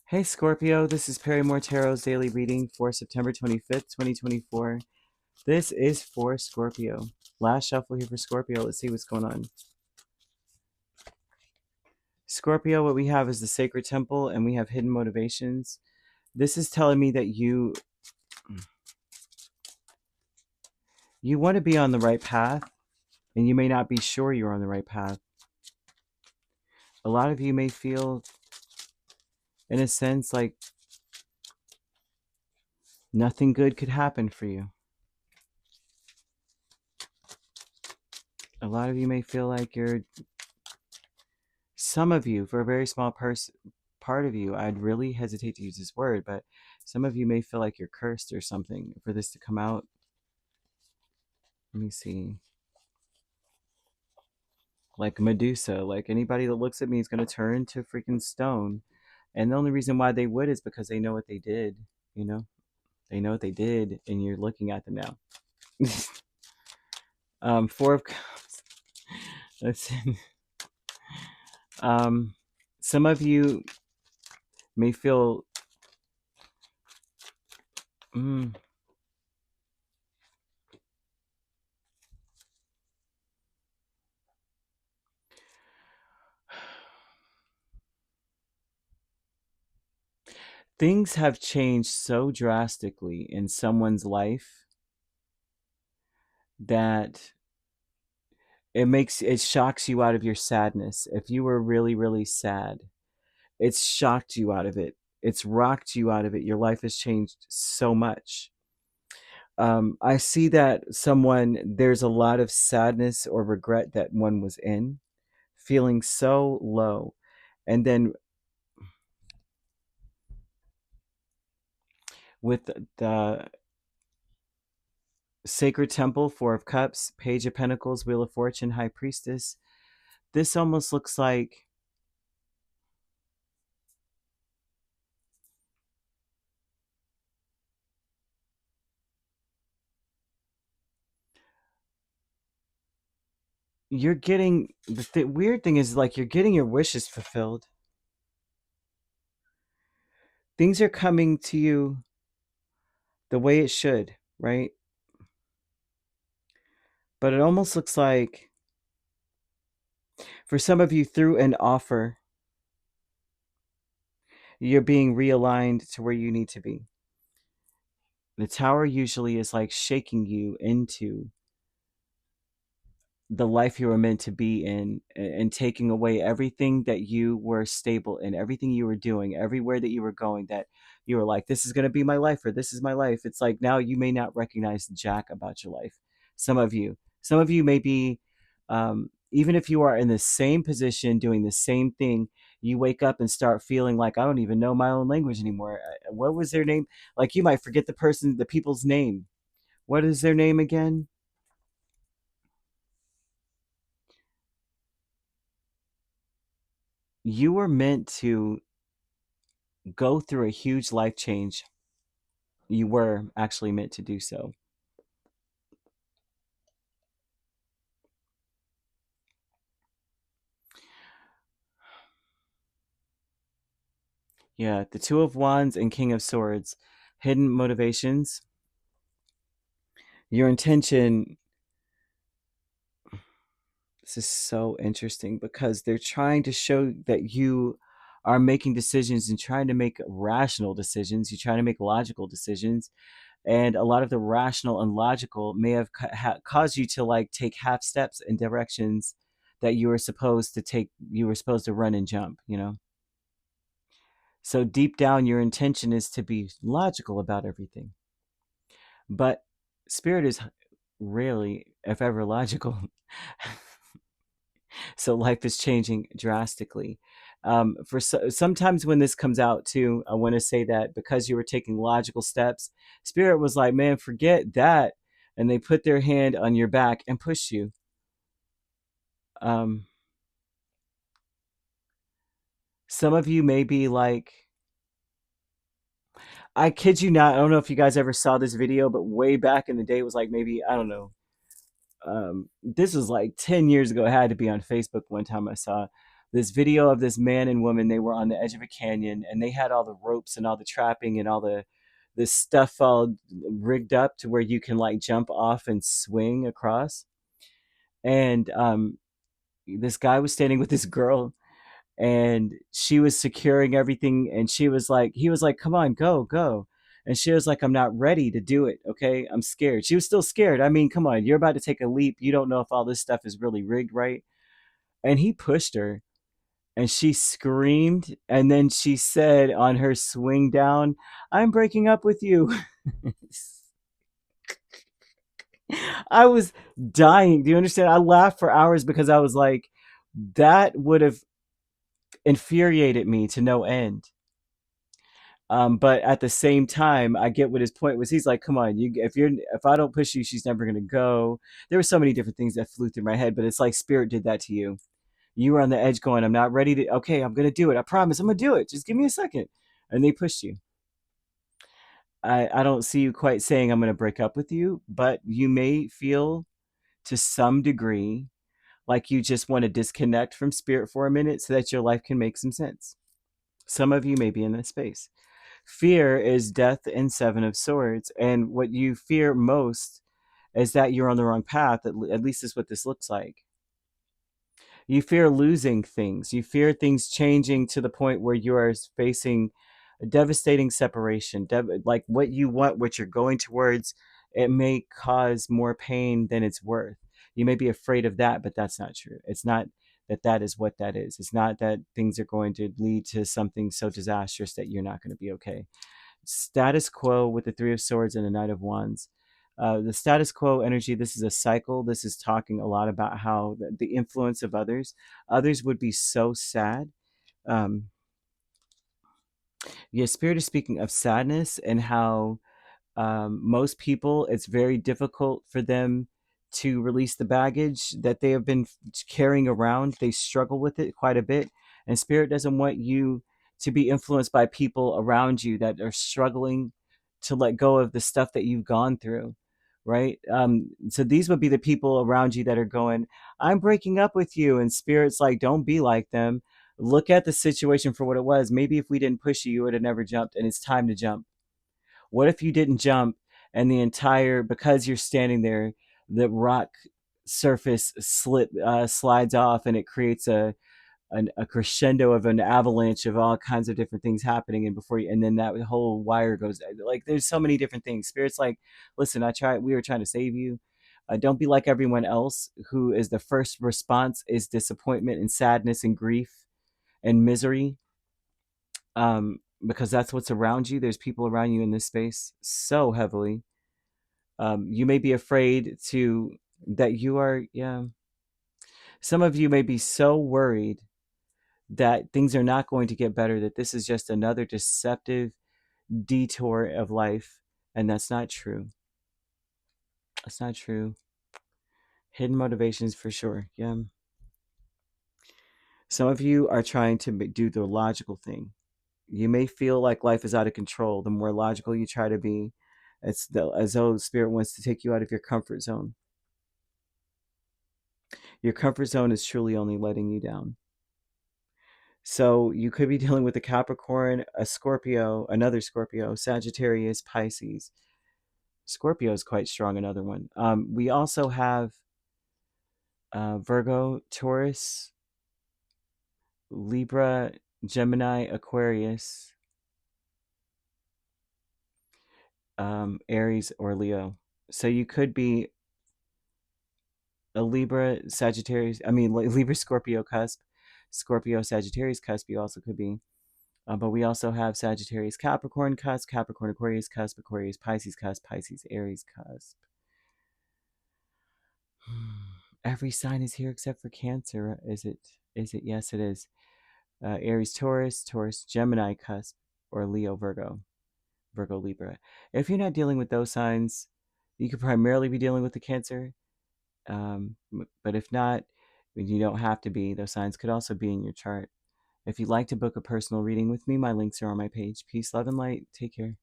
Hey Scorpio, this is Perrymore Tarot's daily reading for September 25th, 2024. This is for Scorpio. Last shuffle here for Scorpio. Let's see what's going on. Scorpio, what we have is the Sacred Temple and we have hidden motivations. This is telling me that you want to be on the right path and you may not be sure you're on the right path. A lot of you may feel, in a sense, like nothing good could happen for you. A lot of you may feel like some of you, for a very small part of you, I'd really hesitate to use this word, but some of you may feel like you're cursed or something for this to come out. Let me see. Like Medusa, like anybody that looks at me is going to turn to freaking stone. And the only reason why they would is because they know what they did, you know? They know what they did, and you're looking at them now. Four of Cups. Let's see. Some of you may feel things have changed so drastically in someone's life that it shocks you out of your sadness. If you were really, really sad, it's shocked you out of it. It's rocked you out of it. Your life has changed so much. I see that there's a lot of sadness or regret that one was in, feeling so low. And then with the Sacred Temple, Four of Cups, Page of Pentacles, Wheel of Fortune, High Priestess, this almost looks like you're getting the weird thing is like you're getting your wishes fulfilled. Things are coming to you the way it should, right? But it almost looks like for some of you, through an offer, you're being realigned to where you need to be. The Tower usually is like shaking you into the life you were meant to be in, and taking away everything that you were stable in, everything you were doing, everywhere that you were going, that you were like, this is going to be my life, or this is my life. It's like now you may not recognize jack about your life. Some of you may be, even if you are in the same position doing the same thing, you wake up and start feeling like, I don't even know my own language anymore. What was their name? Like you might forget the people's name. What is their name again? You were meant to go through a huge life change. You were actually meant to do so. Yeah, the Two of Wands and King of Swords. Hidden motivations. Your intention. This is so interesting because they're trying to show that you are making decisions and trying to make rational decisions. You're trying to make logical decisions. And a lot of the rational and logical may have caused you to like take half steps in directions that you were supposed to take. You were supposed to run and jump, you know? So deep down, your intention is to be logical about everything. But spirit is rarely, if ever, logical. So life is changing drastically. Sometimes when this comes out too, I want to say that because you were taking logical steps, spirit was like, man, forget that. And they put their hand on your back and push you. Some of you may be like, I kid you not, I don't know if you guys ever saw this video, but way back in the day, it was like maybe, I don't know, this was like 10 years ago. It had to be on Facebook one time I saw this video of this man and woman. They were on the edge of a canyon, and they had all the ropes and all the trapping and all the this stuff all rigged up to where you can like jump off and swing across. And this guy was standing with this girl, and she was securing everything, and he was like, come on, go, go. And she was like, I'm not ready to do it. Okay, I'm scared. She was still scared. I mean, come on, you're about to take a leap. You don't know if all this stuff is really rigged right. And he pushed her, and she screamed, and then she said on her swing down, I'm breaking up with you. I was dying. Do you understand? I laughed for hours because I was like, that would have infuriated me to no end. But at the same time, I get what his point was. He's like, "Come on, if I don't push you, she's never gonna go." There were so many different things that flew through my head, but it's like spirit did that to you. You were on the edge, going, "I'm not ready to." Okay, I'm gonna do it. I promise, I'm gonna do it. Just give me a second, and they pushed you. I don't see you quite saying I'm gonna break up with you, but you may feel to some degree like you just want to disconnect from spirit for a minute so that your life can make some sense. Some of you may be in that space. Fear is death and seven of swords, and what you fear most is that you're on the wrong path. At least is what this looks like. You fear losing things. You fear things changing to the point where you are facing a devastating separation. Like what you want, what you're going towards, it may cause more pain than it's worth. You may be afraid of that, but that's not true. It's not that that is what that is. It's not that things are going to lead to something so disastrous that you're not going to be okay. Status quo with the Three of Swords and the Knight of Wands. The status quo energy, this is a cycle. This is talking a lot about how the influence of others. Others would be so sad. Um, yeah, Spirit is speaking of sadness and how most people, it's very difficult for them to release the baggage that they have been carrying around. They struggle with it quite a bit. And Spirit doesn't want you to be influenced by people around you that are struggling to let go of the stuff that you've gone through. Right. So these would be the people around you that are going, I'm breaking up with you. And Spirit's like, don't be like them. Look at the situation for what it was. Maybe if we didn't push you, you would have never jumped. And it's time to jump. What if you didn't jump and the entire, because you're standing there, the rock surface slides off, and it creates a crescendo of an avalanche of all kinds of different things happening, and before you, and then that whole wire goes, like there's so many different things. Spirit's like, listen, we were trying to save you. Don't be like everyone else who is the first response is disappointment and sadness and grief and misery. Because that's what's around you. There's people around you in this space so heavily. You may be afraid to that you are, yeah. Some of you may be so worried that things are not going to get better, that this is just another deceptive detour of life. And that's not true. That's not true. Hidden motivations for sure. Yeah. Some of you are trying to do the logical thing. You may feel like life is out of control. The more logical you try to be, as though Spirit wants to take you out of your comfort zone. Your comfort zone is truly only letting you down. So you could be dealing with a Capricorn, a Scorpio, another Scorpio, Sagittarius, Pisces. Scorpio is quite strong, another one. We also have Virgo, Taurus, Libra, Gemini, Aquarius, Aries, or Leo. So you could be a Libra, Sagittarius, Libra, Scorpio cusp, Scorpio, Sagittarius cusp, you also could be. But we also have Sagittarius, Capricorn cusp, Capricorn, Aquarius cusp, Aquarius, Pisces cusp, Pisces, Aries cusp. Every sign is here except for Cancer. Is it? Is it? Yes, it is. Aries, Taurus, Taurus, Gemini cusp, or Leo, Virgo, Virgo, Libra. If you're not dealing with those signs, you could primarily be dealing with the Cancer. But if not, you don't have to be. Those signs could also be in your chart. If you'd like to book a personal reading with me, my links are on my page. Peace, love, and light. Take care.